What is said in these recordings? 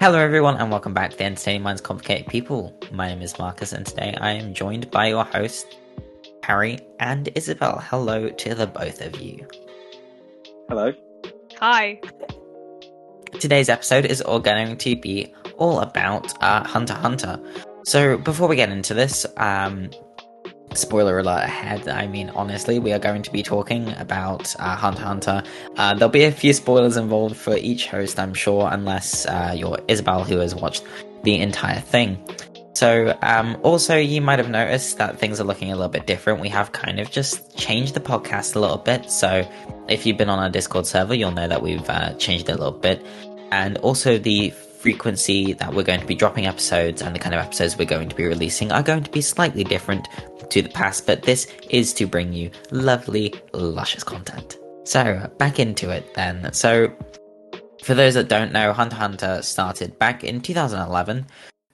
Hello, everyone, and welcome back to the Entertaining Minds Complicated People. My name is Marcus, and today I am joined by your hosts, Harry and Isabel. Hello to the both of you. Hello. Hi. Today's episode is all going to be all about Hunter x Hunter. So before we get into this, spoiler alert ahead. I mean, honestly, we are going to be talking about Hunter x Hunter. There'll be a few spoilers involved for each host, I'm sure, unless you're Isabel, who has watched the entire thing. So, also, you might have noticed that things are looking a little bit different. We have kind of just changed the podcast a little bit. So, if you've been on our Discord server, you'll know that we've changed it a little bit. And also, the frequency that we're going to be dropping episodes and the kind of episodes we're going to be releasing are going to be slightly different to the past, but this is to bring you lovely, luscious content. So, back into it then. So, for those that don't know, Hunter x Hunter started back in 2011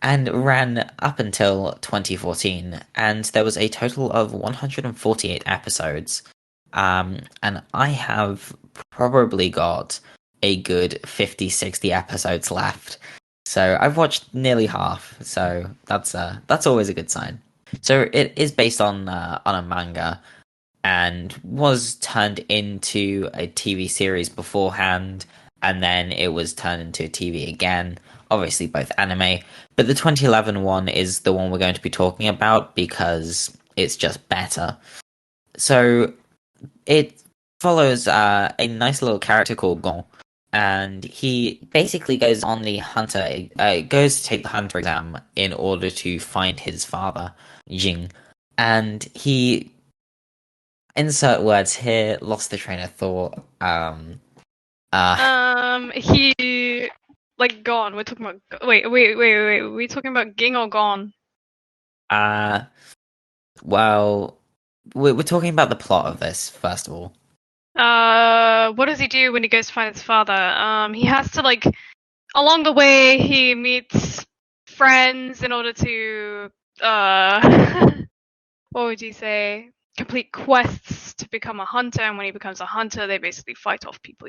and ran up until 2014, and there was a total of 148 episodes. And I have probably got a good 50-60 episodes left. So I've watched nearly half, so that's always a good sign. So it is based on a manga and was turned into a TV series beforehand, and then it was turned into a TV again. Obviously, both anime, but the 2011 one is the one we're going to be talking about because it's just better. So it follows a nice little character called Gon, and he basically goes on the hunter, goes to take the hunter exam in order to find his father, Jing, and he, insert words here, lost the train of thought. He gone. We're talking about. Wait. We're talking about Ging or gone? Well, we're talking about the plot of this first of all. What does he do when he goes to find his father? He has to along the way he meets friends in order to what would you say? Complete quests to become a hunter, and when he becomes a hunter, they basically fight off people.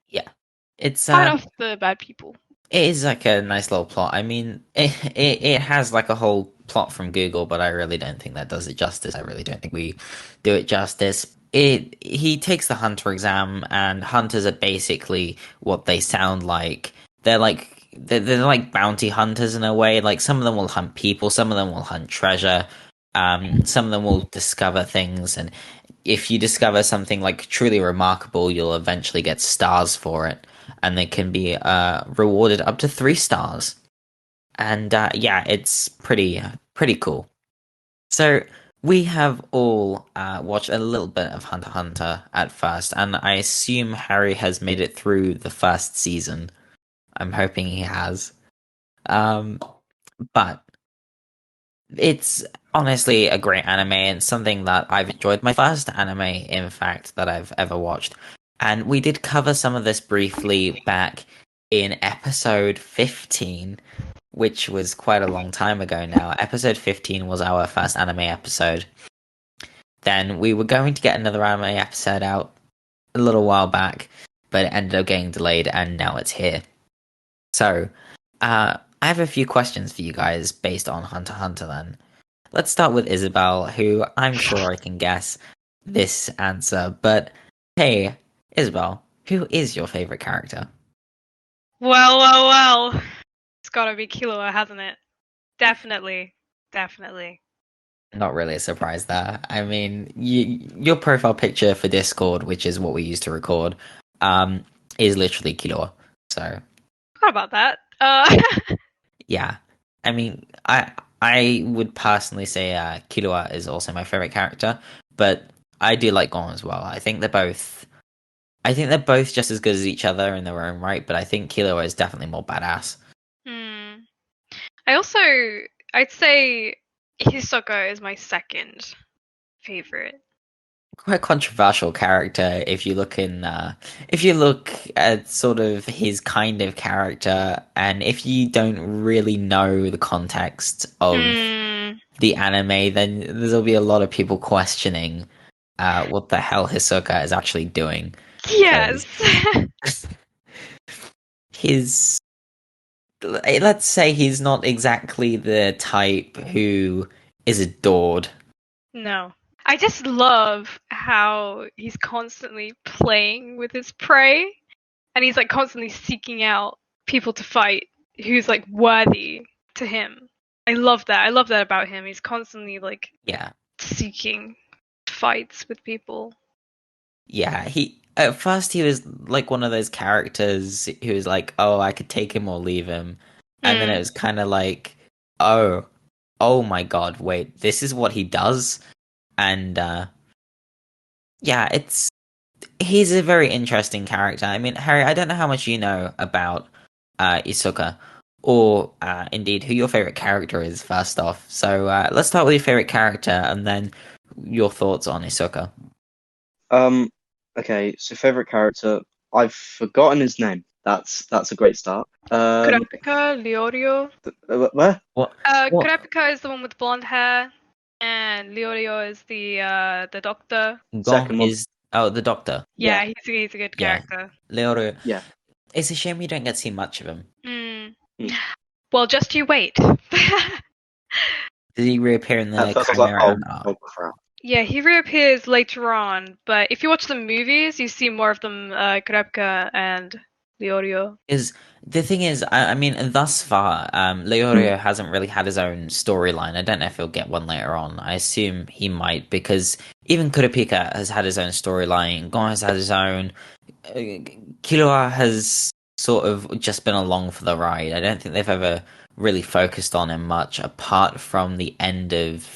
Yeah, it's fight off the bad people. It is like a nice little plot. I mean, it has like a whole plot from Google, but I really don't think that does it justice. I really don't think we do it justice. He takes the hunter exam, and hunters are basically what they sound like. They're like bounty hunters in a way. Like, some of them will hunt people, some of them will hunt treasure, some of them will discover things, and if you discover something like truly remarkable, you'll eventually get stars for it, and they can be rewarded up to 3 stars. And yeah, it's pretty cool. So we have all watched a little bit of Hunter x Hunter at first, and I assume Harry has made it through the first season. I'm hoping he has. But it's honestly a great anime, and something that I've enjoyed. My first anime, in fact, that I've ever watched. And we did cover some of this briefly back in episode 15, which was quite a long time ago now. Episode 15 was our first anime episode. Then we were going to get another anime episode out a little while back, but it ended up getting delayed, and now it's here. So, I have a few questions for you guys based on Hunter x Hunter then. Let's start with Isabel, who I'm sure I can guess this answer, but hey, Isabel, who is your favorite character? Well. It's gotta be Kilowatt, hasn't it? Definitely. Not really a surprise there. I mean, your profile picture for Discord, which is what we use to record, is literally Kilowatt. So, how about that? Yeah, I mean, I would personally say Kilowatt is also my favorite character, but I do like Gon as well. I think they're both just as good as each other in their own right, but I think Kilowatt is definitely more badass. I'd say Hisoka is my second favorite. Quite controversial character if you look at sort of his kind of character, and if you don't really know the context of the anime, then there'll be a lot of people questioning what the hell Hisoka is actually doing. Yes. his let's say he's not exactly the type who is adored. No. I just love how he's constantly playing with his prey and he's like constantly seeking out people to fight who's like worthy to him. I love that. I love that about him. He's constantly like Yeah, seeking fights with people. yeah. He at first he was like one of those characters who was like, oh, I could take him or leave him, and then it Mm. was kind of like, oh, oh my God, wait, this is what he does, and yeah, it's he's a very interesting character. I mean, Harry, I don't know how much you know about Isoka, or indeed who your favorite character is. First off, so let's start with your favorite character, and then your thoughts on Isoka. Um, okay, so favorite character, I've forgotten his name. That's a great start. Kurapika, Leorio. Where? What? What? Kurapika is the one with blonde hair, and Leorio is the doctor. Gon Second one. is the Doctor. Yeah, Yeah, he's a good Yeah, character. Leorio. yeah. It's a shame you don't get to see much of him. Mm. Mm. Well, just you wait. Did he reappear in At the first I was like, Chimera arc? oh crap. Yeah, he reappears later on, but if you watch the movies, you see more of them, Kurapika and Leorio. Is the thing is, I mean, thus far, Leorio hasn't really had his own storyline. I don't know if he'll get one later on. I assume he might because even Kurapika has had his own storyline. Gon has had his own. Kilowatt has sort of just been along for the ride. I don't think they've ever really focused on him much, apart from the end of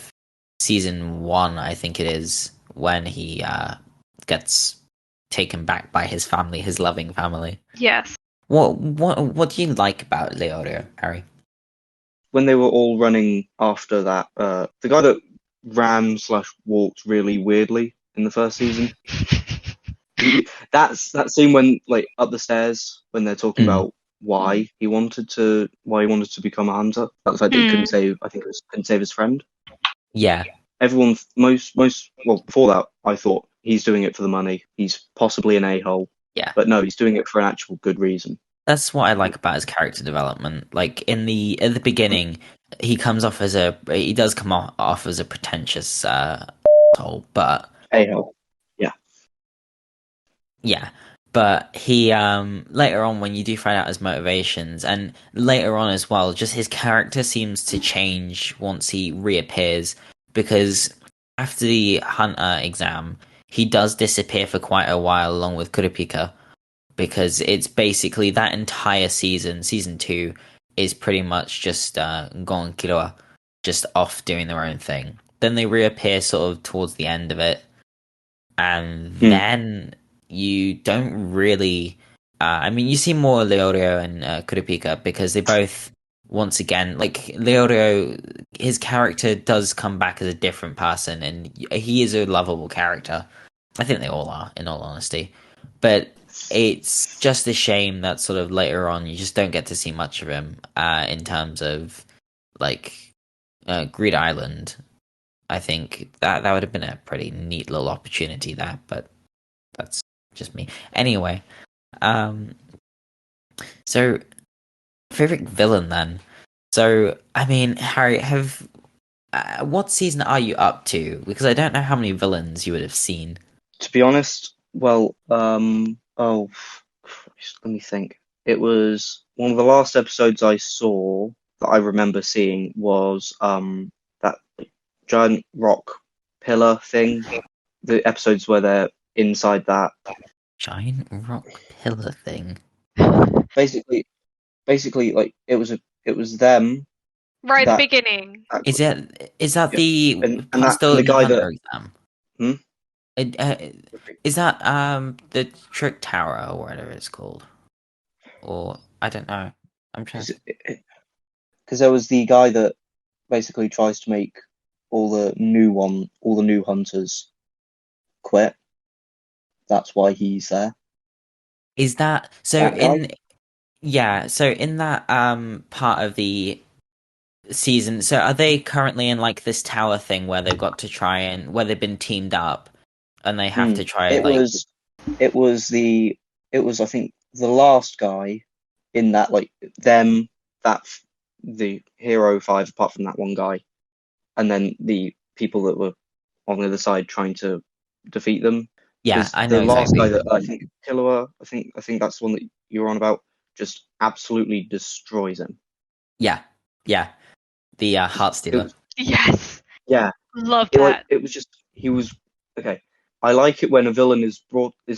season 1. I think it is when he gets taken back by his family, his loving family. Yes. What do you like about Leorio, Harry? When they were all running after that, the guy that ran slash walked really weirdly in the first season. That's that scene when like up the stairs when they're talking Mm. about why he wanted to become a hunter. That the fact that he couldn't save, I think it was couldn't save his friend. Yeah, Everyone, most well before that, I thought he's doing it for the money. He's possibly an a-hole, yeah. but no, he's doing it for an actual good reason. That's what I like about his character development. Like at the beginning, he does come off as a pretentious asshole, but A-hole. Yeah. yeah. But he later on when you do find out his motivations and later on as well, just his character seems to change once he reappears because after the hunter exam, he does disappear for quite a while along with Kurapika because it's basically that entire season 2 is pretty much just Gon Killua just off doing their own thing. Then they reappear sort of towards the end of it and then you don't really. I mean, you see more Leorio and Kurapika because they both, once again, like Leorio, his character does come back as a different person, and he is a lovable character. I think they all are, in all honesty. But it's just a shame that sort of later on you just don't get to see much of him in terms of like Greed Island. I think that would have been a pretty neat little opportunity there, but that's just me. Anyway, um, so favorite villain then. So I mean, Harry, have what season are you up to? Because I don't know how many villains you would have seen. To be honest, well, oh, Christ, let me think. It was one of the last episodes I saw that I remember seeing was that giant rock pillar thing. The episodes where they're inside that. Giant rock pillar thing. Basically, like it was them Right at the that beginning. Is that yeah, the and that still and the in the guy that Hunter exam? hmm? It, is that the Trick Tower or whatever it's called? Or I don't know. I'm trying. Because there was the guy that basically tries to make all the new hunters quit. That's why he's there. Is that so That guy. in yeah, so in that part of the season, so are they currently in like this tower thing where they've got to try and where they've been teamed up and they have to try It like was it was the it was I think the last guy in that like them the hero 5, apart from that one guy, and then the people that were on the other side trying to defeat them. Yeah, Because I the know last guy exactly. that I think Kilowatt, I think that's the one that you were on about, just absolutely destroys him. Yeah, the Heart It Stealer. was, Yes, yeah, love that. it was just he was okay. I like it when a villain is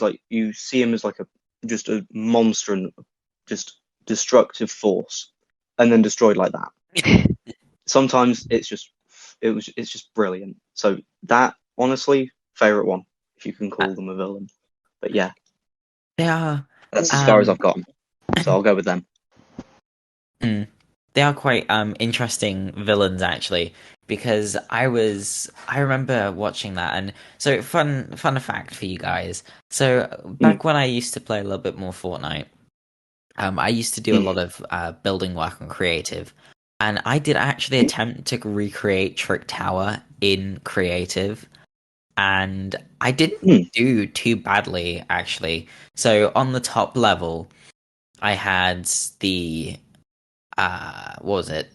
like you see him as like just a monster and just destructive force, and then destroyed like that. Sometimes it's just brilliant. So that honestly favorite one, if you can Uh, call them a villain. But yeah, they are, that's as far as um, I've gotten. So I'll go with them. mm, they are quite interesting villains actually, because I remember watching that, and so fun fact for you guys. So Mm, back when I used to play a little bit more Fortnite, I used to do a mm, lot of building work on creative, and I did actually attempt to recreate Trick Tower in creative, and I didn't mm. do too badly actually. So on the top level, I had the what was it?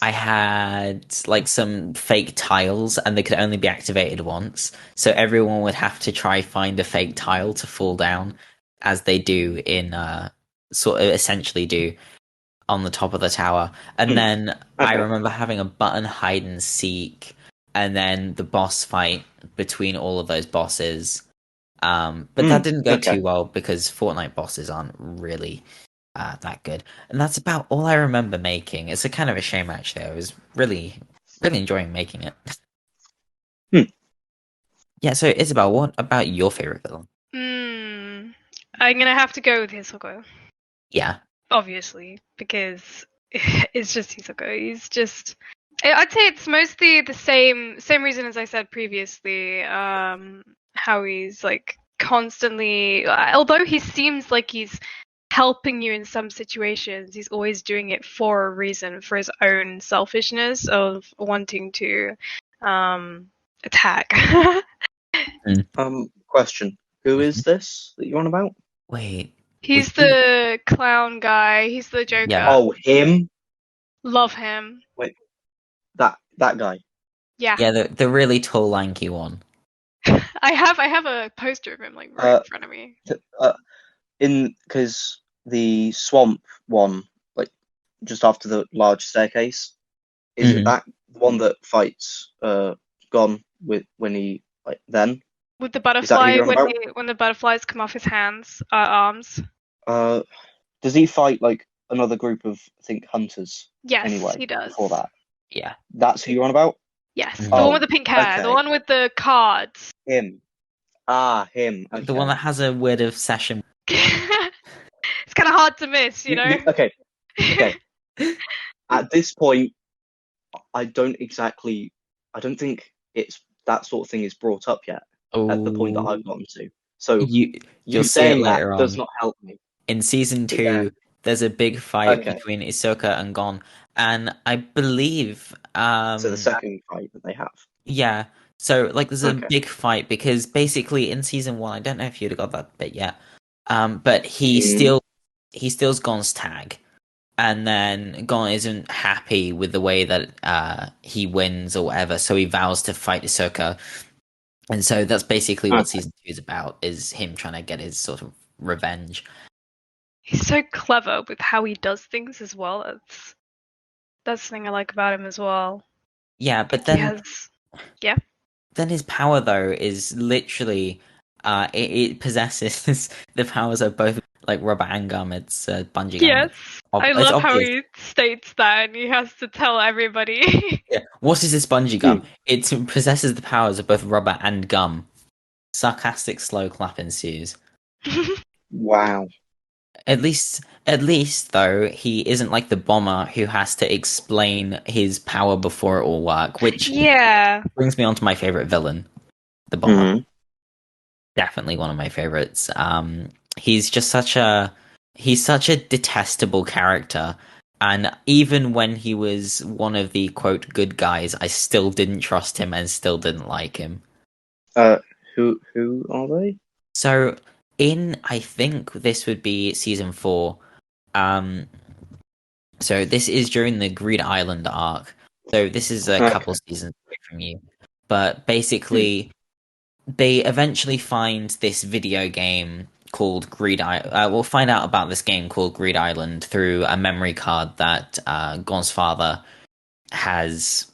I had like some fake tiles, and they could only be activated once. So everyone would have to try find a fake tile to fall down, as they do in sort of essentially do on the top of the tower. And Mm. then I Okay. remember having a button hide and seek, and then the boss fight between all of those bosses. But that Mm. didn't go Okay. too well because Fortnite bosses aren't really that good. And that's about all I remember making. It's a kind of a shame actually. I was really enjoying making it. Hmm. Yeah, so Isabel, what about your favorite villain? I'm gonna have to go with Hisoka, Yeah. obviously, because it's just Hisoka. He's just. I'd say it's mostly the same reason as I said previously. How he's like constantly, although he seems like he's helping you in some situations, he's always doing it for a reason, for his own selfishness of wanting to attack. Question. Who Mhm. is this that you're on about? Wait, was He's he? the clown guy. He's the Yeah, Joker. Oh, him. Love him. Wait, that guy. Yeah. yeah, the really tall, lanky one. I have a poster of him like right Uh, in front of me. uh, in because the swamp one, like just after the large staircase, is it Hmm. that one that fights Gon with when he like then? With the Is that who butterfly you're on about? when the butterflies come off his arms. Uh, does he fight like another group of I think hunters Yes, anyway he before does. that? Yeah. That's who you're on about? Yes, the one Mhm. with Oh, the pink hair, the okay. one with the cards. Him. Ah, him. The one Okay. that has a weird obsession. It's kind of hard to miss, you know. Okay. Okay. At this point, I don't exactly. I don't think it's that sort of thing is brought up yet. At the point that Oh, I've gotten to. So you you'll you see it saying that later does on. not help me. In season But yeah. 2, there's a big fight Okay. between Isoka and Gon, and I believe, So the second fight that they have. yeah. So like, there's a Okay. big fight because basically in season 1, I don't know if you'd have got that bit yet. But Mm. he steals Gon's tag, and then Gon isn't happy with the way that he wins or whatever, so he vows to fight Isoka. And so that's basically what Okay. season 2 is about, is him trying to get his sort of revenge. He's so clever with how he does things as well. That's the thing I like about him as well. Yeah, but He has, yeah. then his power though is literally it possesses the powers of both like rubber and gum. It's bungee gum. Yes, I It's love how obvious. he states that, and he has to tell everybody. Yeah. What is this bungee gum? Hmm. It possesses the powers of both rubber and gum. Sarcastic slow clap ensues. Wow. At least though, he isn't like the bomber who has to explain his power before it will work, which Yeah, brings me on to my favorite villain, the bomber. Hmm. Definitely one of my favorites. He's just he's such a detestable character, and even when he was one of the quote good guys, I still didn't trust him and still didn't like him. Uh, who are they? So I think this would be season 4. Um, So this is during the Greed Island arc. So this is a couple seasons away from you. But basically, they eventually find this video game called Greed Island. We'll find out about this game called Greed Island through a memory card that Gon's father has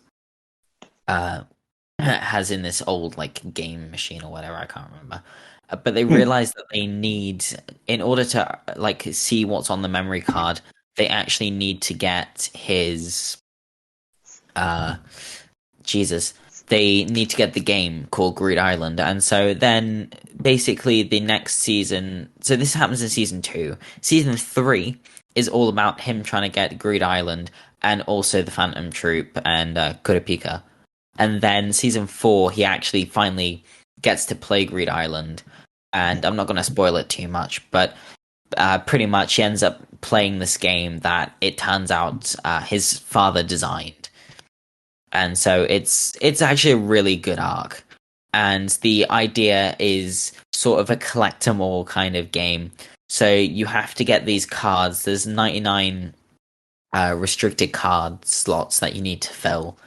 has in this old like game machine or whatever. I can't remember. But they realize that they need, in order to like see what's on the memory card, they actually need to get his Jesus. They need to get the game called Greed Island, and so then basically the next season. So this happens in season 2. Season 3 is all about him trying to get Greed Island and also the Phantom Troop and Kurapika. And then season 4, he actually finally gets to play Greed Island, and I'm not going to spoil it too much, but pretty much he ends up playing this game that it turns out his father designed. And so it's actually a really good arc. And the idea is sort of a collect 'em all kind of game. So you have to get these cards. There's 99 restricted card slots that you need to fill.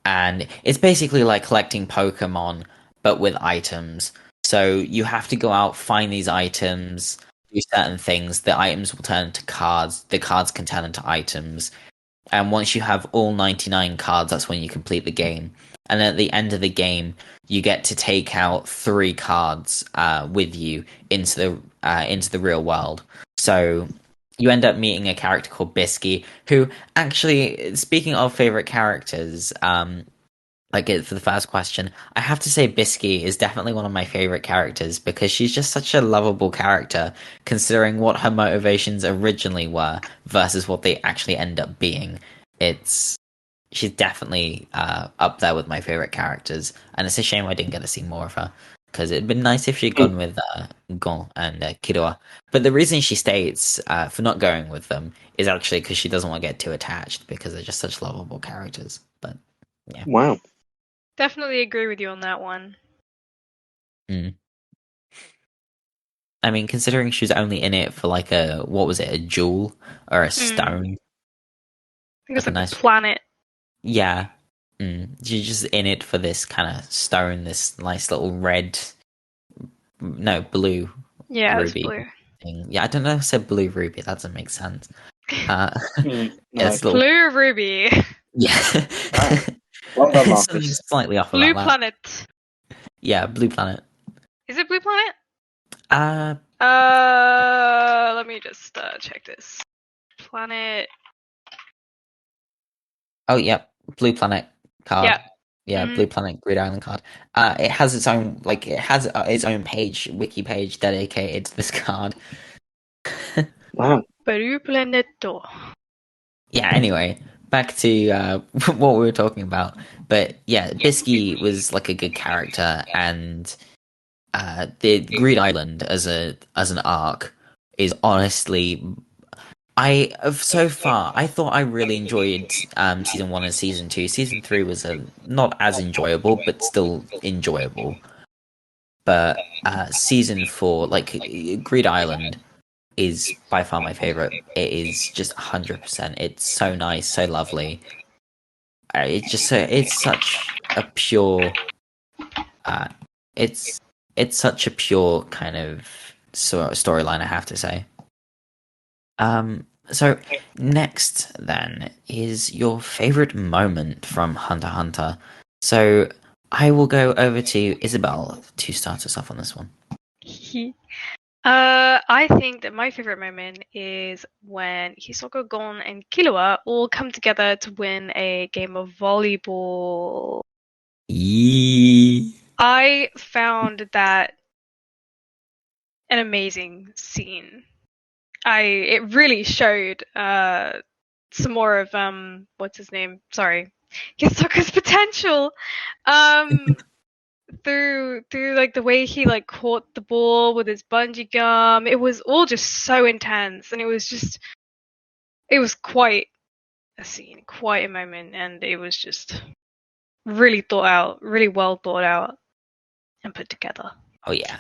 And it's basically like collecting Pokemon, but with items. So you have to go out, find these items, do certain things. The items will turn into cards. The cards can turn into items. And once you have all 99 cards, that's when you complete the game. And then at the end of the game, you get to take out 3 cards with you into the real world. So you end up meeting a character called Bisky, who actually, speaking of favorite characters, like for the first question, I have to say Bisky is definitely one of my favorite characters because she's just such a lovable character, considering what her motivations originally were versus what they actually end up being. She's definitely up there with my favorite characters, and it's a shame I didn't get to see more of her because it'd been nice if she'd gone with Gon and Kilowatt. But the reason she states for not going with them is actually because she doesn't want to get too attached because they're just such lovable characters. But yeah. Wow. Definitely agree with you on that one. I mean, considering she was only in it for like a jewel or a stone? I think it's like nice a planet. Yeah. She's just in it for this kind of stone, this nice little blue Yeah, ruby it's blue. thing. Yeah, I don't know if I said blue ruby. That doesn't make sense. It's blue ruby. Yeah. Well done, Marcus. Slightly off Blue about that. planet. Yeah, blue planet. Is it blue planet? Let me just check this. Planet. Oh, yep. Blue planet card. Yeah. Yeah, Blue Planet Greed Island card. It has its own its own page, wiki page dedicated to this card. Wow. Blue planeto. Yeah. Anyway, back to what we were talking about. But yeah, Bisky was like a good character, and the Greed Island as an arc is honestly. So far, I thought I really enjoyed season 1 and season 2. Season 3 was not as enjoyable, but still enjoyable. But season 4, like Greed Island, is by far my favorite. It is just 100%. It's so nice, so lovely. It's such a pure. It's such a pure kind of storyline, I have to say. So next then is your favorite moment from Hunter x Hunter. So I will go over to Isabel to start us off on this one. I think that my favorite moment is when Hisoka, Gon, and Kilowatt all come together to win a game of volleyball. I found that an amazing scene. It really showed some more of what's his name? Sorry, Hisoka's potential. Through like the way he like caught the ball with his bungee gum. It was all just so intense, and it was quite a scene, quite a moment, and it was just really thought out, really well thought out and put together. Oh yeah,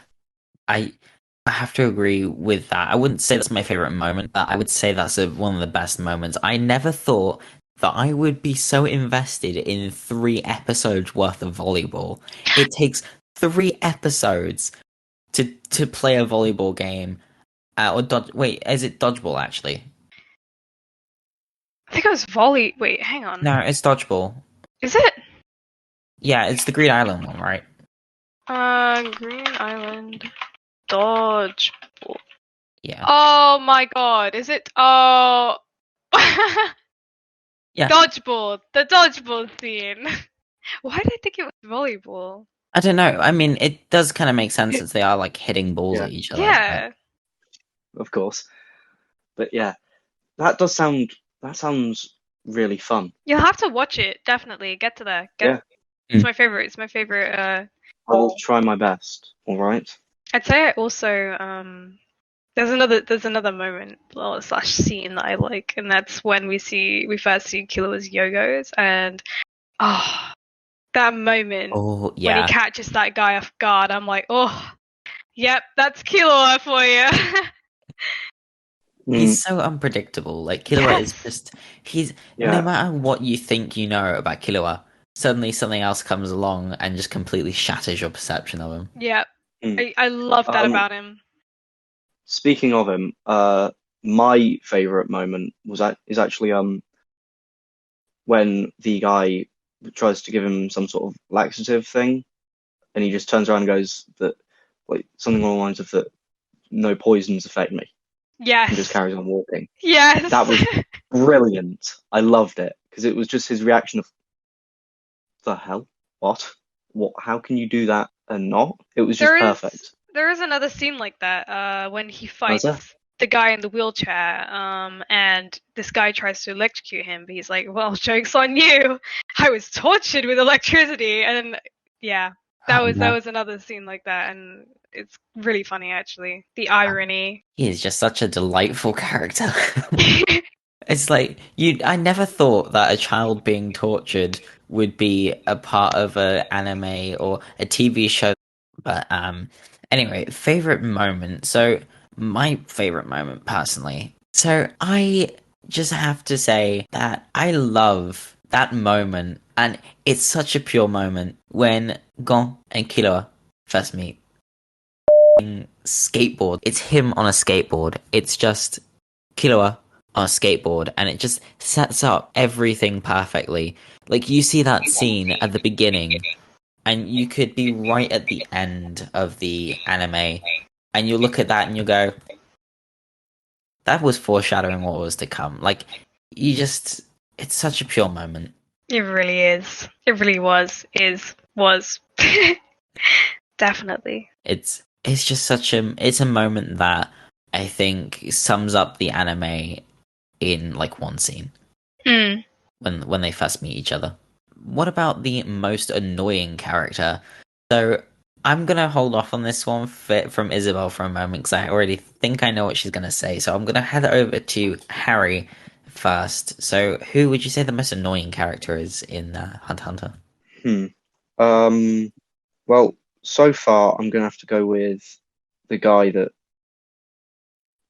I have to agree with that. I wouldn't say that's my favorite moment, but I would say that's one of the best moments. I never thought that I would be so invested in 3 episodes worth of volleyball. It takes 3 episodes to play a volleyball game. Or dodge. Wait, is it dodgeball actually? I think it was volley. Wait, hang on. No, it's dodgeball. Is it? Yeah, it's the Green Island one, right? Green Island dodge. Yeah. Oh my god, is it? Oh. Yeah. Dodgeball. The dodgeball scene. Why did I think it was volleyball? I don't know. I mean, it does kind of make sense since they are like hitting balls Yeah. at each other. Yeah. Of course. But yeah, that sounds really fun. You'll have to watch it, definitely. Get to there. Yeah. It's my favorite. It's my favorite. I will try my best. All right. I'd say I also there's another moment or slash scene that I like, and that's when we first see Kilowatt's Yogos, and that moment Oh, when yeah. he catches that guy off guard, I'm like, oh, yep, that's Kilowatt for you. He's so unpredictable. Like Kilowatt is just no matter what you think you know about Kilowatt, suddenly something else comes along and just completely shatters your perception of him. Yep. I love that about him. Speaking of him, my favorite moment is actually when the guy tries to give him some sort of laxative thing, and he just turns around and goes that like something along the lines of that no poisons affect me. Yes. And just carries on walking. Yes. That was brilliant. I loved it because it was just his reaction of the hell? What? How can you do that and not? It was just perfect. There is another scene like that when he fights the guy in the wheelchair, and this guy tries to electrocute him, but he's like, well, joke's on you. I was tortured with electricity. And yeah, that was another scene like that, and it's really funny, actually. The irony. He is just such a delightful character. It's like I never thought that a child being tortured would be a part of an anime or a TV show. But anyway, favorite moment. So my favorite moment personally. So I just have to say that I love that moment, and it's such a pure moment when Gon and Killua first meet. Skateboard. It's him on a skateboard. It's just Killua on a skateboard, and it just sets up everything perfectly. Like you see that scene at the beginning, and you could be right at the end of the anime, and you look at that and you go, that was foreshadowing what was to come. Like it's such a pure moment. It really is. It really was. Was. Definitely. It's just it's a moment that I think sums up the anime in like one scene. When they first meet each other. What about the most annoying character? So I'm gonna hold off on this one from Isabel for a moment because I already think I know what she's gonna say. So I'm gonna head over to Harry first. So who would you say the most annoying character is in Hunter x Hunter? Well, so far I'm gonna have to go with the guy that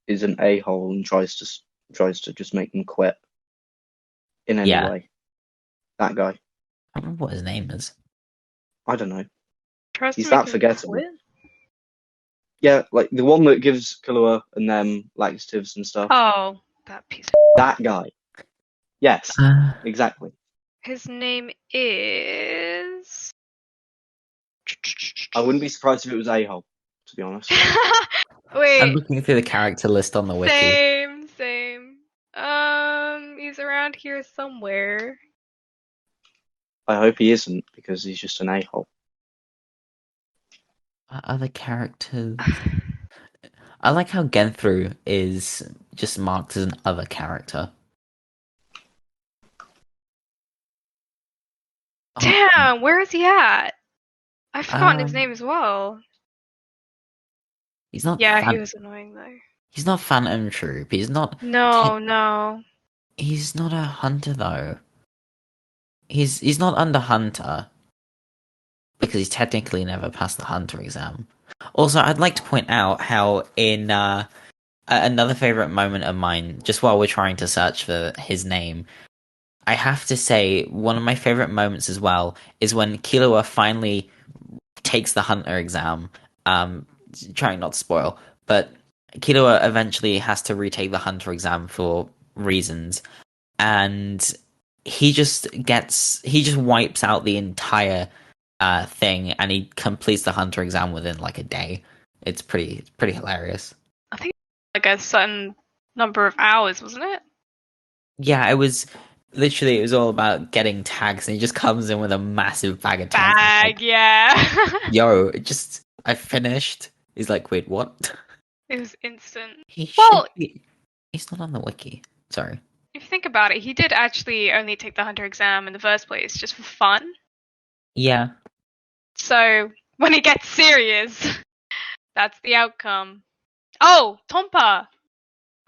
is an a-hole and tries to just make them quit in any way. That guy. I don't remember what his name is. I don't know. He's that forgettable. Yeah, like the one that gives Killua and them laxatives and stuff. Oh, that piece. That guy. Yes, exactly. His name is. I wouldn't be surprised if it was a-hole, to be honest. Wait. I'm looking through the character list on the wiki. Same. He's around here somewhere. I hope he isn't, because he's just an a-hole. Other characters. I like how Genthru is just marked as an other character. Damn, where is he at? I've forgotten his name as well. He's not. Yeah, he was annoying though. He's not Phantom Troop. He's not. No. He's not a hunter though. He's not under hunter because he's technically never passed the hunter exam. Also, I'd like to point out how in another favorite moment of mine, just while we're trying to search for his name, I have to say one of my favorite moments as well is when Killua finally takes the hunter exam. Trying not to spoil, but Killua eventually has to retake the hunter exam for reasons, and he just wipes out the entire thing, and he completes the hunter exam within like a day. It's pretty hilarious. I think like a certain number of hours, wasn't it? Yeah, it was literally, it was all about getting tags, and he just comes in with a massive bag of tags. Bag, yeah. Yo, I finished. He's like, wait, what? It was instant. He Well, should be. He's not on the wiki. Sorry. if you think about it, he did actually only take the hunter exam in the first place just for fun. Yeah. So when it gets serious, that's the outcome. Oh, Tompa!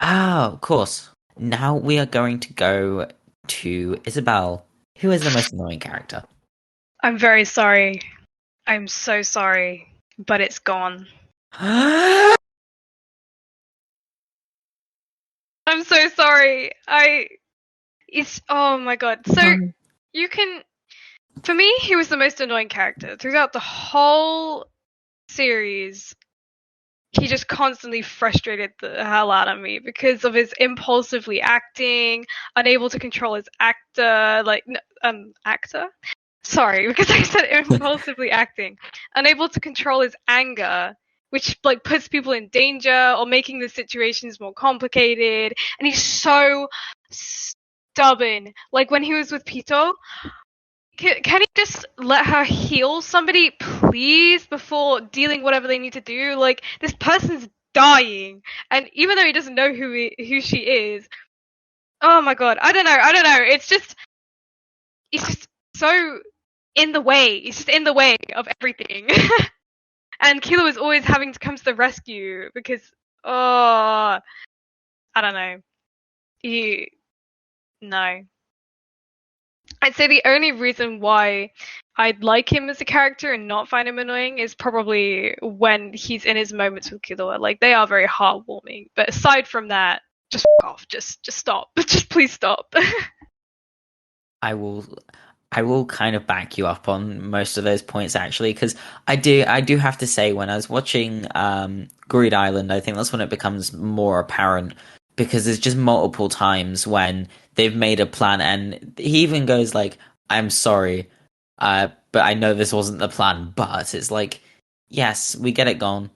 Oh, of course. Now we are going to go to Isabel, who is the most annoying character. I'm very sorry. I'm so sorry, but it's gone. Oh I'm so sorry. It's oh my god. So you can, for me, he was the most annoying character throughout the whole series. He just constantly frustrated the hell out of me because of his impulsively acting, unable to control his actor. Sorry, because I said impulsively acting, unable to control his anger, which like puts people in danger or making the situations more complicated. And he's so stubborn. Like when he was with Pito, can he just let her heal somebody, please, before dealing whatever they need to do? Like this person's dying, and even though he doesn't know who she is, oh my god, I don't know. It's just so in the way. It's just in the way of everything. And Kilo is always having to come to the rescue because, oh, I don't know. No. I'd say the only reason why I'd like him as a character and not find him annoying is probably when he's in his moments with Killua. Like, they are very heartwarming. But aside from that, just f off. Just stop. Just please stop. I will kind of back you up on most of those points actually, because I do have to say when I was watching Greed Island, I think that's when it becomes more apparent because there's just multiple times when they've made a plan and he even goes like, I'm sorry, but I know this wasn't the plan, but it's like, yes, we get it gone,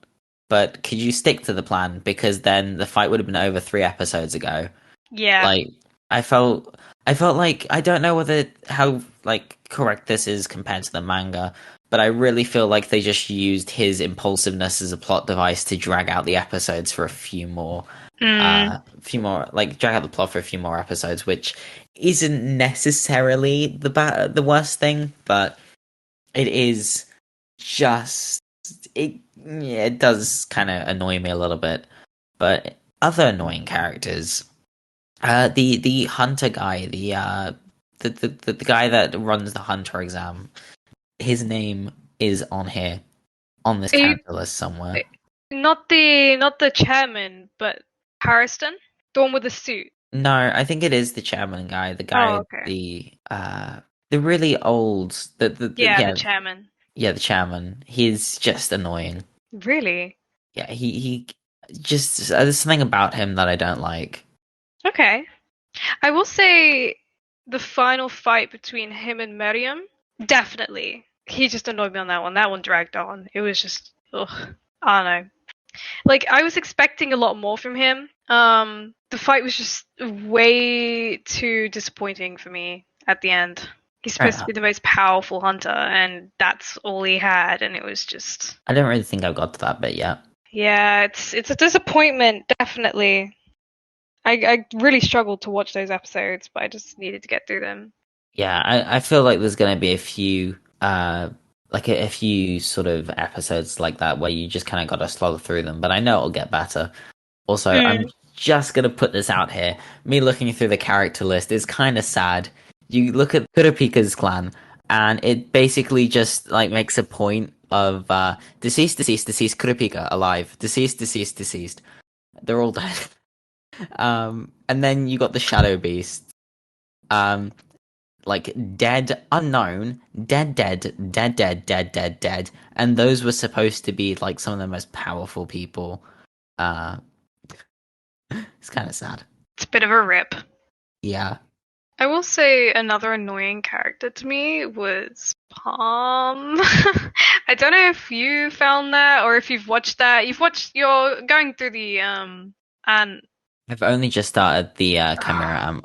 but could you stick to the plan because then the fight would have been over 3 episodes ago. Yeah. Like I felt like I don't know how like correct this is compared to the manga, but I really feel like they just used his impulsiveness as a plot device to drag out the episodes for a few more like drag out the plot for a few more episodes, which isn't necessarily the worst thing, but it is just it does kind of annoy me a little bit. But other annoying characters. The hunter guy, the guy that runs the hunter exam, his name is on here, on this character list somewhere. Not the chairman, but Harrison, the one with the suit. No, I think it is the chairman guy, the guy, the really old, the chairman. Yeah, the chairman. He's just annoying. Really? Yeah, he just there's something about him that I don't like. Okay. I will say the final fight between him and Miriam, definitely. He just annoyed me on that one. That one dragged on. It was just, ugh. I don't know. Like, I was expecting a lot more from him. The fight was just way too disappointing for me at the end. He's supposed to be the most powerful hunter, and that's all he had, and it was just... I don't really think I've got to that bit yet. Yeah, it's a disappointment, definitely. I really struggled to watch those episodes, but I just needed to get through them. Yeah, I feel like there's going to be a few a few sort of episodes like that where you just kind of got to slog through them, but I know it'll get better. Also, I'm just going to put this out here. Me looking through the character list is kind of sad. You look at Kurapika's clan, and it basically just like makes a point of deceased, deceased, deceased, Kurapika, alive, deceased, deceased, deceased. They're all dead. And then you got the Shadow Beast. Like dead, unknown, dead, dead, dead, dead, dead, dead, dead. And those were supposed to be like some of the most powerful people. Uh, it's kind of sad. It's a bit of a rip. Yeah. I will say another annoying character to me was Palm. I don't know if you found that or if you've watched that. You're going through the and I've only just started the Chimera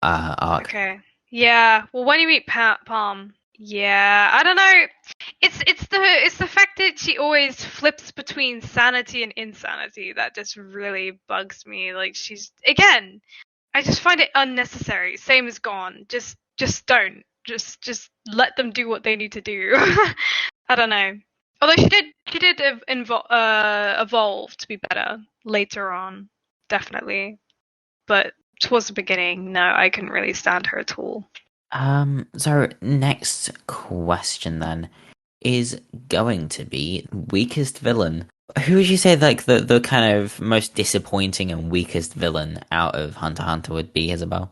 arc. okay. Yeah. Well, when you meet Palm, yeah, I don't know. It's the fact that she always flips between sanity and insanity that just really bugs me. Like she's again, I just find it unnecessary. Same as Gone. Just don't. Just let them do what they need to do. I don't know. Although she did evolve to be better later on, definitely. But towards the beginning, no, I couldn't really stand her at all. So next question then is going to be weakest villain. Who would you say like the kind of most disappointing and weakest villain out of Hunter x Hunter would be, Isabel?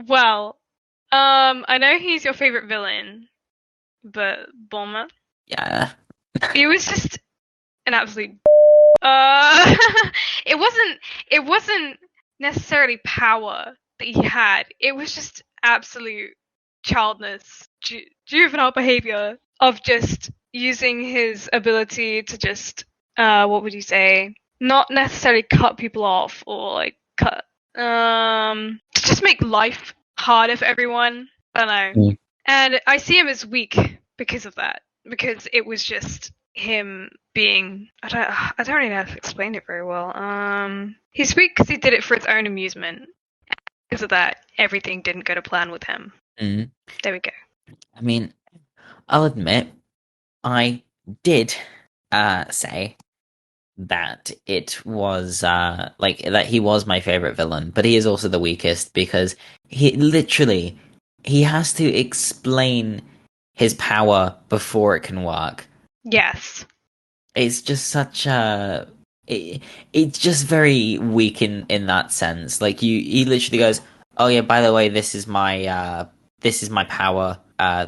Well, I know he's your favorite villain, but Bulma, Yeah. he was just an absolute. Uh, it wasn't necessarily power that he had. It was just absolute childness, juvenile behavior of just using his ability to just what would you say? Not necessarily cut people off or like cut to just make life harder for everyone. I don't know. Mm. And I see him as weak because of that. Because it was just him being I don't really know how to explain it very well. He's weak because he did it for his own amusement. Because of that, everything didn't go to plan with him. Mm. There we go. I mean, I'll admit, I did say that it was like that he was my favorite villain, but he is also the weakest because he has to explain his power before it can work. Yes. It's just such a it's just very weak in that sense. Like he literally goes, "Oh yeah, by the way, this is my power.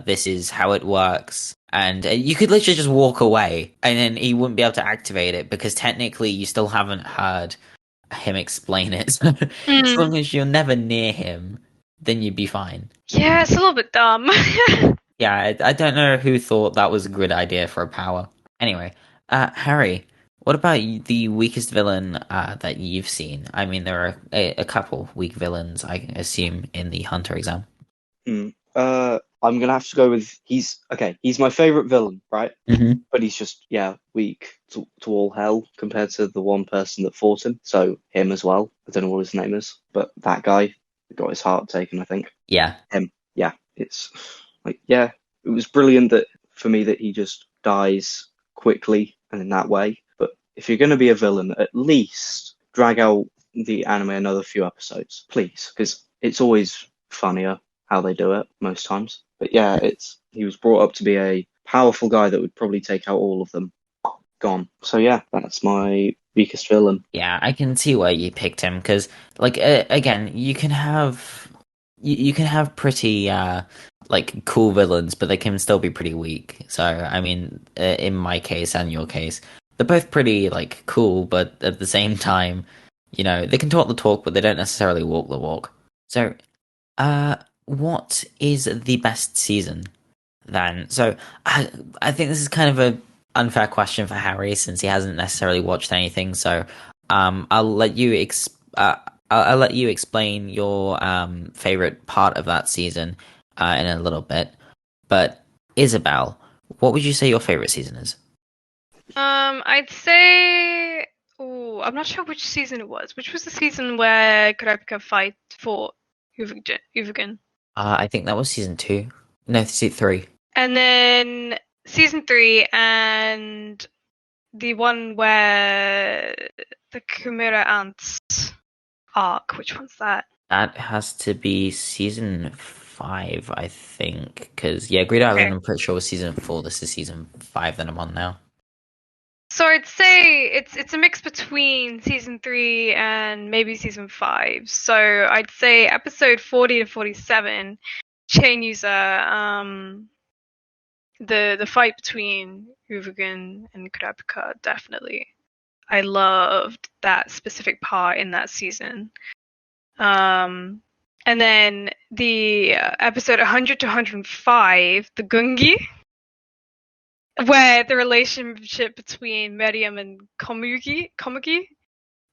This is how it works." And you could literally just walk away, and then he wouldn't be able to activate it because technically you still haven't heard him explain it. So as long as you're never near him, then you'd be fine. Yeah, it's a little bit dumb. Yeah, I don't know who thought that was a good idea for a power. Anyway, Harry, what about the weakest villain that you've seen? I mean, there are a couple weak villains, I assume, in the Hunter exam. I'm gonna have to go with he's my favorite villain, right? Mm-hmm. But he's just weak to all hell compared to the one person that fought him. So him as well. I don't know what his name is, but that guy got his heart taken, I think. Yeah. Him. Yeah. It's like it was brilliant for me that he just dies quickly and in that way. But if you're gonna be a villain, at least drag out the anime another few episodes, please, because it's always funnier how they do it most times. But yeah, he was brought up to be a powerful guy that would probably take out all of them. Gone. So yeah, that's my weakest villain. Yeah, I can see why you picked him because, like, again, you can have pretty like cool villains, but they can still be pretty weak. So I mean, in my case and your case, they're both pretty like cool, but at the same time, they can talk the talk, but they don't necessarily walk the walk. So, what is the best season then? So I think this is kind of a unfair question for Harry since he hasn't necessarily watched anything. So I'll let you I'll let you explain your favorite part of that season in a little bit. But Isabel, what would you say your favorite season is? I'd say. Oh, I'm not sure which season it was. Which was the season where Kurapika fought Uvugen? I think that was season 2. No, season 3. And then season 3 and the one where the Chimera Ants arc. Which one's that? That has to be season 5, I think. Because, yeah, Greed Island, Okay. I'm pretty sure was season 4. This is season 5 that I'm on now. So I'd say it's a mix between season 3 and maybe season 5. So I'd say episode 40 to 47, Chain User, the fight between Uvugan and Kurapika, definitely. I loved that specific part in that season. And then the episode 100 to 105, the Gungi, where the relationship between Miriam and Komugi,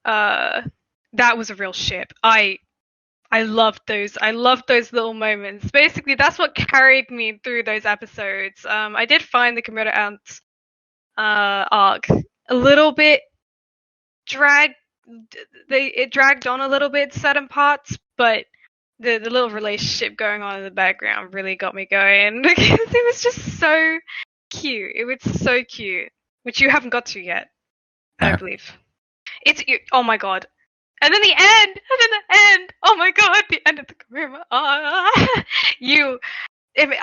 that was a real ship. I loved those. I loved those little moments. Basically, that's what carried me through those episodes. I did find the Komodo Ants arc a little bit dragged. It dragged on a little bit certain parts, but the little relationship going on in the background really got me going because it was just so cute. It was so cute, which you haven't got to yet, I No. don't believe. Oh my god. And then the end! And then the end! Oh my god, the end of the Kurama. I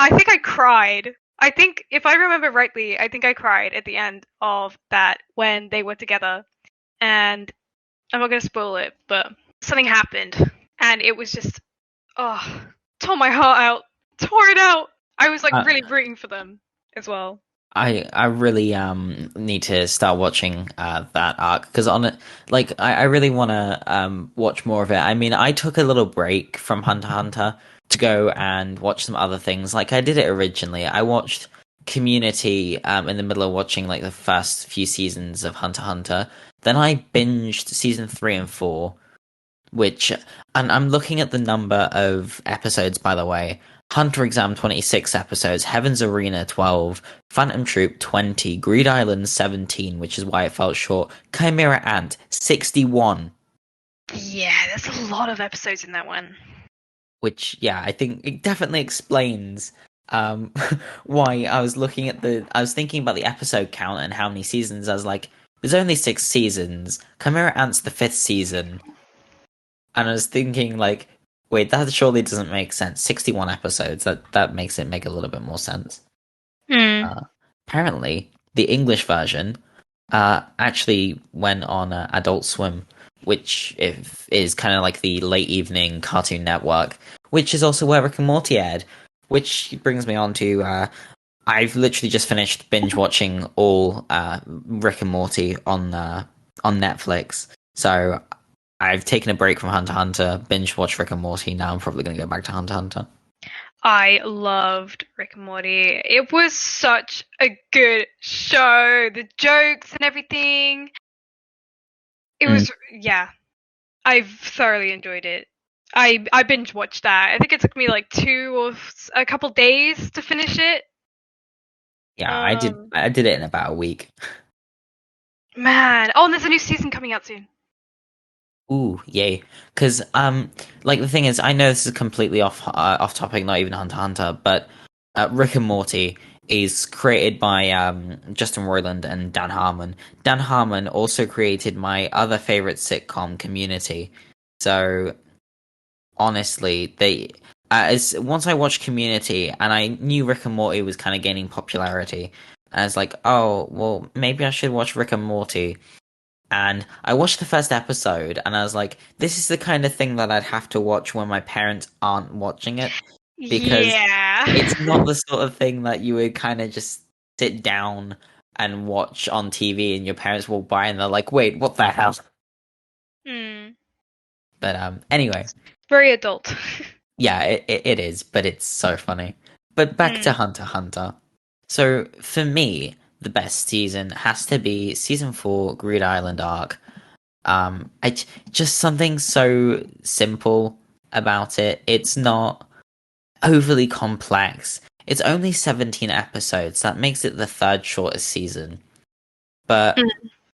think I cried. I think, if I remember rightly, I think I cried at the end of that when they were together. And I'm not going to spoil it, but something happened. And it was just, tore my heart out. Tore it out. I was like really rooting for them as well. I really need to start watching that arc because on it, like I really want to watch more of it. I mean, I took a little break from Hunter x Hunter to go and watch some other things. Like I did it originally. I watched Community in the middle of watching like the first few seasons of Hunter x Hunter. Then I binged season 3 and 4, and I'm looking at the number of episodes, by the way. Hunter Exam 26 episodes, Heaven's Arena 12, Phantom Troop 20, Greed Island 17, which is why it felt short, Chimera Ant 61. Yeah, there's a lot of episodes in that one. Which, yeah, I think it definitely explains why I was thinking about the episode count and how many seasons. I was like, there's only 6 seasons. Chimera Ant's the 5th season. And I was thinking, like, wait, that surely doesn't make sense. 61 episodes, that makes it make a little bit more sense. Apparently, the English version actually went on Adult Swim, which is kind of like the late evening Cartoon Network, which is also where Rick and Morty aired. Which brings me on to I've literally just finished binge watching all Rick and Morty on Netflix. So I've taken a break from Hunter x Hunter, binge watched Rick and Morty. Now I'm probably going to go back to Hunter x Hunter. I loved Rick and Morty. It was such a good show. The jokes and everything. It was, yeah. I've thoroughly enjoyed it. I binge watched that. I think it took me like a couple days to finish it. Yeah, I did it in about a week. Man. Oh, and there's a new season coming out soon. Ooh, yay! Because like the thing is, I know this is completely off topic, not even Hunter x Hunter, but Rick and Morty is created by Justin Roiland and Dan Harmon. Dan Harmon also created my other favorite sitcom, Community. So honestly, once I watched Community and I knew Rick and Morty was kind of gaining popularity, and I was like, oh well, maybe I should watch Rick and Morty. And I watched the first episode, and I was like, this is the kind of thing that I'd have to watch when my parents aren't watching it. Because it's not the sort of thing that you would kind of just sit down and watch on TV, and your parents walk by, and they're like, wait, what the hell? But anyway. Very adult. Yeah, it is, but it's so funny. But back to Hunter x Hunter. So, for me, the best season has to be season 4 Greed Island arc. Just something so simple about it. It's not overly complex. It's only 17 episodes. That makes it the 3rd shortest season. But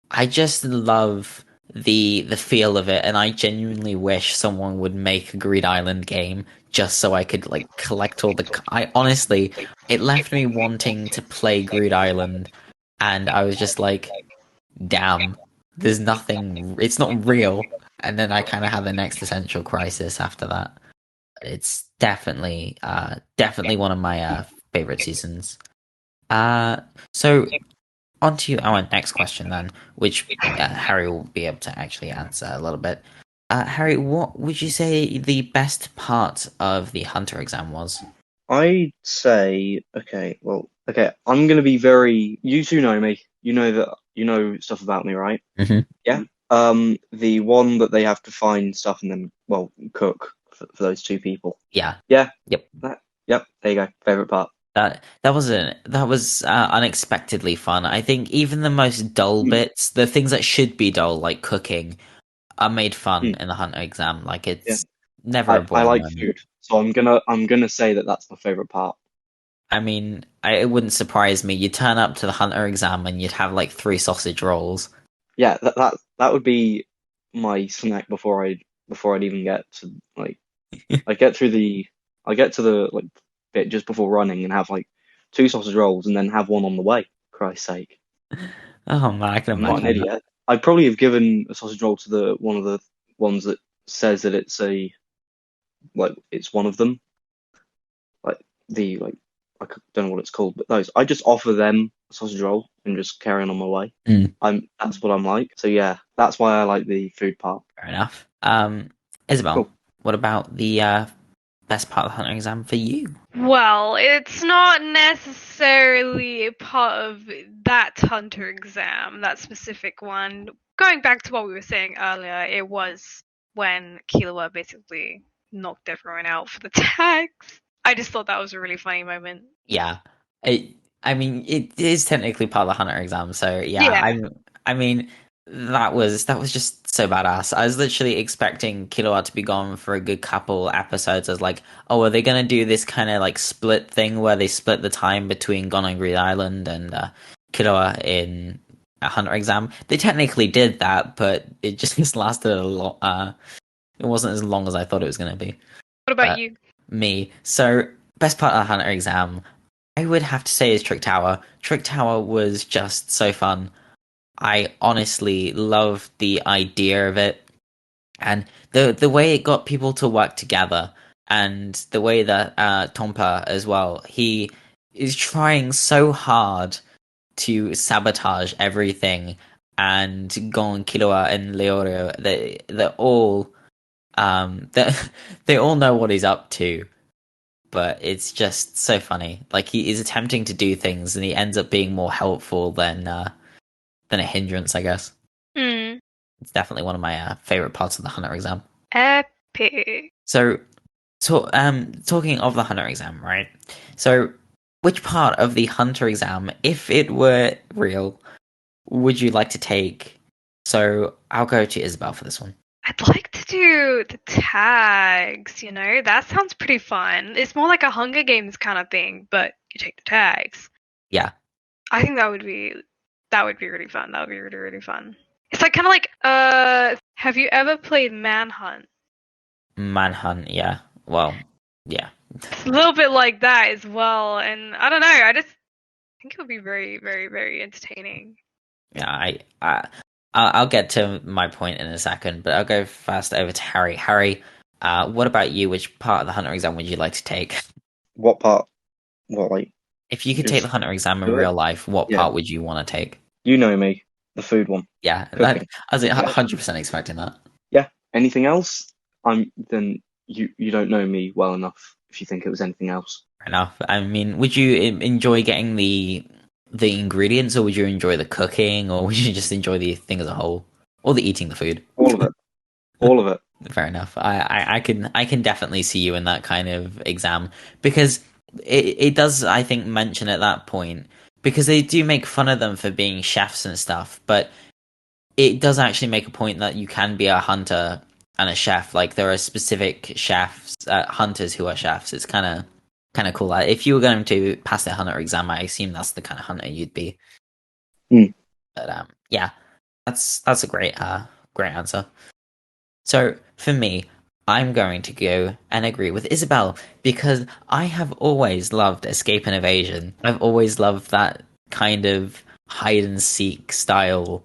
I just love the feel of it, and I genuinely wish someone would make a Greed Island game just so I could like collect all the. I honestly, it left me wanting to play Greed Island, and I was just like, "Damn, there's nothing. It's not real." And then I kind of had an existential crisis after that. It's definitely one of my favorite seasons. So on to our next question then, which Harry will be able to actually answer a little bit. Harry, what would you say the best part of the Hunter exam was? I'd say, okay, I'm gonna be very, you two know me. You know that you know stuff about me, right? Mm-hmm. Yeah. The one that they have to find stuff and then, well, cook for those two people. Yeah. Yeah. Yep. Yep. There you go. Favorite part. That was unexpectedly fun. I think even the most dull Hmm. bits, the things that should be dull, like cooking, are made fun Hmm. in the Hunter exam. Like Yeah. it's never a I boring like moment. food, so I'm gonna say that that's my favorite part. I mean, it wouldn't surprise me. You turn up to the Hunter exam and you'd have like 3 sausage rolls. Yeah, that would be my snack before I'd even get to like I get through the I get to the like bit just before running and have like two sausage rolls and then have one on the way. Christ's sake, Oh man, I can I'm not an imagine that. idiot. I'd probably have given a sausage roll to the one of the ones that says that it's one of them, like the like don't know what it's called, but those I just offer them a sausage roll and just carry on my way. Mm, That's what I'm like. So yeah, that's why I like the food part. fair enough. Isabel, Cool. what about the best part of the Hunter exam for you? Well, it's not necessarily a part of that Hunter exam, that specific one. Going back to what we were saying earlier, it was when Kilowatt basically knocked everyone out for the tags. I just thought that was a really funny moment. Yeah, I mean, it is technically part of the Hunter exam, so yeah. Yeah. I mean, that was just so badass. I was literally expecting Kilowatt to be gone for a good couple episodes. As like, oh, are they gonna do this kind of like split thing where they split the time between Gon on Green Island and Kilowatt in a Hunter exam? They technically did that, but it just lasted a lot. It wasn't as long as I thought it was gonna be. What about you? Me, so best part of the Hunter exam. I would have to say is Trick Tower. Trick Tower was just so fun. I honestly loved the idea of it and the way it got people to work together and the way that Tompa as well. He is trying so hard to sabotage everything and Gon, Killua, and Leorio. They're all they all know what he's up to, but it's just so funny. Like he is attempting to do things, and he ends up being more helpful than a hindrance, I guess. Hmm. It's definitely one of my favorite parts of the Hunter exam. Epic. So, talking of the Hunter exam, right? So, which part of the Hunter exam, if it were real, would you like to take? So, I'll go to Isabel for this one. I'd like to do the tags, that sounds pretty fun. It's more like a Hunger Games kind of thing, but you take the tags. Yeah. I think that would be really fun. That would be really, really fun. It's like kind of like have you ever played Manhunt? Manhunt, yeah. Well, yeah. It's a little bit like that as well, and I don't know, I just think it would be very, very, very entertaining. Yeah, I'll get to my point in a second, but I'll go first over to Harry. Harry, what about you? Which part of the Hunter exam would you like to take? What part? What like? If you could take the Just Hunter exam in do it? real life, what Yeah, part would you want to take? you know me, the food one, Yeah, cooking. I was Yeah, 100% expecting that. yeah. Anything else? Then you don't know me well enough if you think it was anything else. Fair enough. I mean, would you enjoy getting the ingredients, or would you enjoy the cooking, or would you just enjoy the thing as a whole, or the eating the food? All of it. All of it. Fair enough. I can definitely see you in that kind of exam because it does, I think, mention at that point, because they do make fun of them for being chefs and stuff, but it does actually make a point that you can be a hunter and a chef. Like there are specific chefs, hunters who are chefs. It's kind of cool. Like, if you were going to pass the hunter exam, I assume that's the kind of hunter you'd be. Hmm. But yeah, that's a great answer. So for me, I'm going to go and agree with Isabel because I have always loved escape and evasion. I've always loved that kind of hide and seek style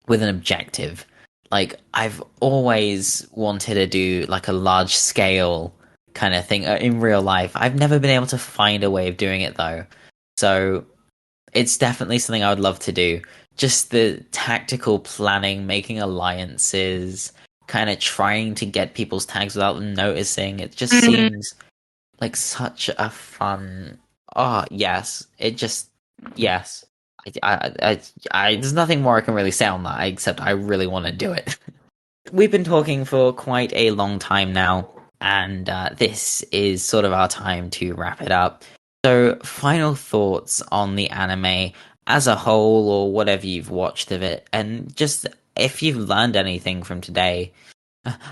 with an objective. like I've always wanted to do like a large scale kind of thing in real life. I've never been able to find a way of doing it though. So it's definitely something I would love to do. Just the tactical planning, making alliances, kind of trying to get people's tags without them noticing. It just seems like such a fun. Oh yes, it just yes. There's nothing more I can really say on that except I really want to do it. We've been talking for quite a long time now, and this is sort of our time to wrap it up. So, final thoughts on the anime as a whole, or whatever you've watched of it, and just if you've learned anything from today.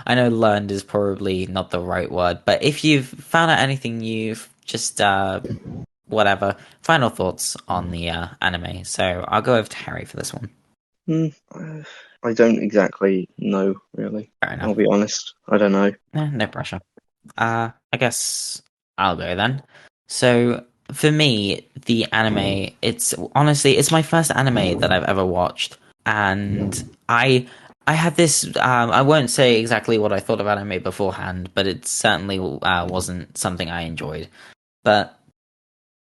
I know learned is probably not the right word, but if you've found out anything new, just whatever. Final thoughts on the anime. So I'll go over to Harry for this one. I don't exactly know, really. Fair enough. I'll be honest. I don't know. No pressure. I guess I'll go then. So for me, the anime, it's my first anime that I've ever watched, and I had this. I won't say exactly what I thought of anime beforehand, but it certainly wasn't something I enjoyed. But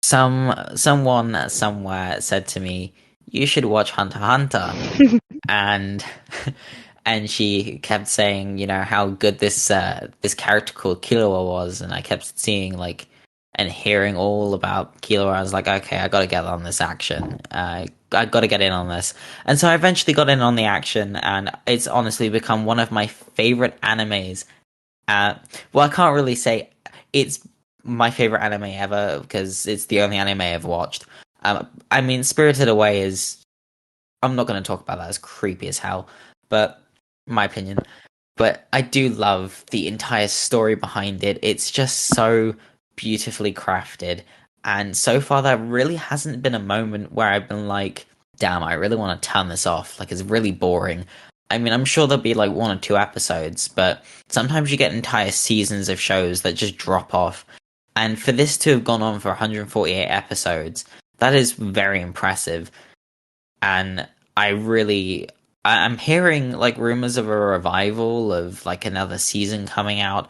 someone somewhere said to me, "You should watch Hunter x Hunter," and she kept saying, you know, how good this character called Kilowatt was, and I kept seeing like and hearing all about Kilowatt. I was like, okay, I got to get on this action. I got to get in on this, and so I eventually got in on the action, and it's honestly become one of my favorite animes. Well, I can't really say it's my favorite anime ever because it's the only anime I've watched. I mean, Spirited Away is. I'm not going to talk about that. It's creepy as hell, but my opinion. But I do love the entire story behind it. It's just so beautifully crafted, and so far there really hasn't been a moment where I've been like, damn, I really want to turn this off. Like, it's really boring. I mean, I'm sure there'll be like 1 or 2 episodes, but sometimes you get entire seasons of shows that just drop off. And for this to have gone on for 148 episodes, that is very impressive. And I'm hearing like rumors of a revival of like another season coming out.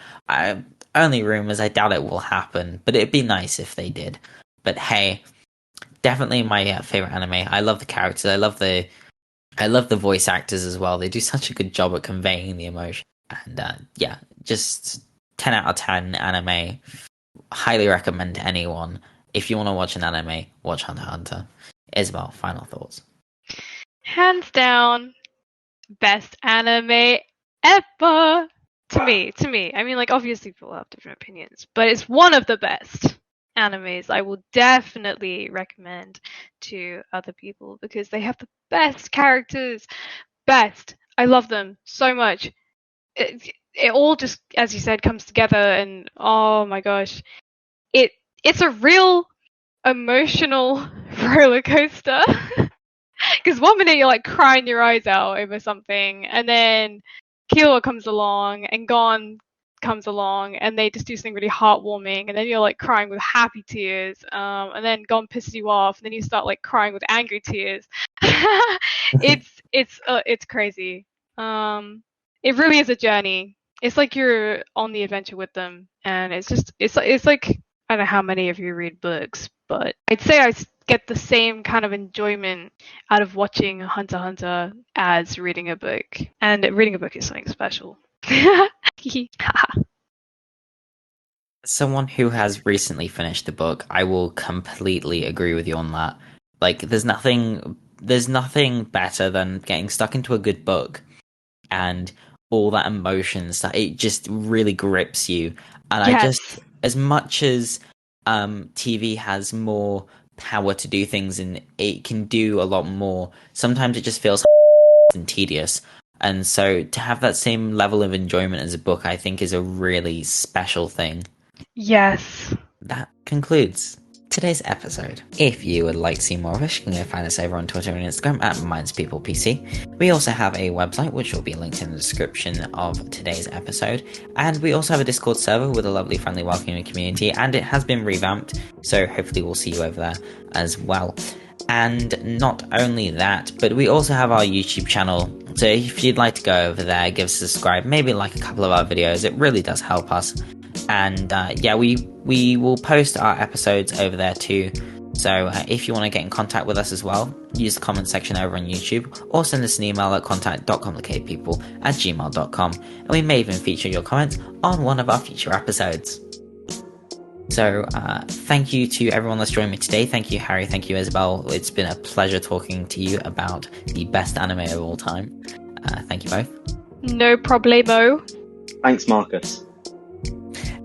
Only rumors. I doubt it will happen, but it'd be nice if they did. But hey, definitely my favorite anime. I love the characters. I love the voice actors as well. They do such a good job at conveying the emotion. And yeah, just 10 out of 10 anime. Highly recommend to anyone. If you want to watch an anime, watch Hunter x Hunter. Isabel, final thoughts. Hands down, best anime ever. To me. I mean, like, obviously people have different opinions, but it's one of the best animes I will definitely recommend to other people because they have the best characters. Best. I love them so much. It all just, as you said, comes together, and oh my gosh. It's a real emotional roller coaster. Because 1 minute you're like crying your eyes out over something, and then Kilo comes along, and Gon comes along, and they just do something really heartwarming, and then you're like crying with happy tears, and then Gon pisses you off, and then you start like crying with angry tears. It's crazy. It really is a journey. It's like you're on the adventure with them, and it's like I don't know how many of you read books, but I'd say I get the same kind of enjoyment out of watching Hunter x Hunter as reading a book. And reading a book is something special. Someone who has recently finished the book, I will completely agree with you on that. Like, there's nothing better than getting stuck into a good book and all that emotion stuff. It just really grips you. And Yes. As much as TV has more power to do things and it can do a lot more, sometimes it just feels and tedious. And so to have that same level of enjoyment as a book, I think is a really special thing. Yes. That concludes today's episode. If you would like to see more of us, you can go find us over on Twitter and Instagram at MindsPeoplePC. We also have a website, which will be linked in the description of today's episode. And we also have a Discord server with a lovely, friendly, welcoming community, and it has been revamped, so hopefully we'll see you over there as well. And not only that, but we also have our YouTube channel. So if you'd like to go over there, give us a subscribe, maybe like a couple of our videos. It really does help us. And yeah, we will post our episodes over there too. So if you want to get in contact with us as well, use the comment section over on YouTube, or send us an email at contact.complicatedpeople@gmail.com, and we may even feature your comments on one of our future episodes. So thank you to everyone that's joined me today. Thank you, Harry. Thank you, Isabel. It's been a pleasure talking to you about the best anime of all time. Thank you both. No problemo. Thanks, Marcus.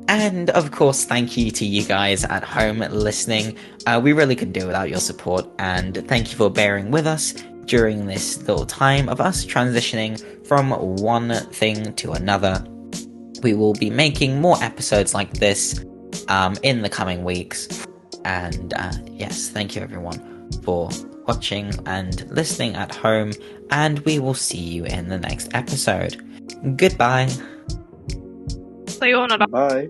And of course, thank you to you guys at home listening. We really couldn't do it without your support, and thank you for bearing with us during this little time of us transitioning from one thing to another. We will be making more episodes like this in the coming weeks. And yes, thank you everyone for watching and listening at home, and we will see you in the next episode. Goodbye. Sayonara. Bye.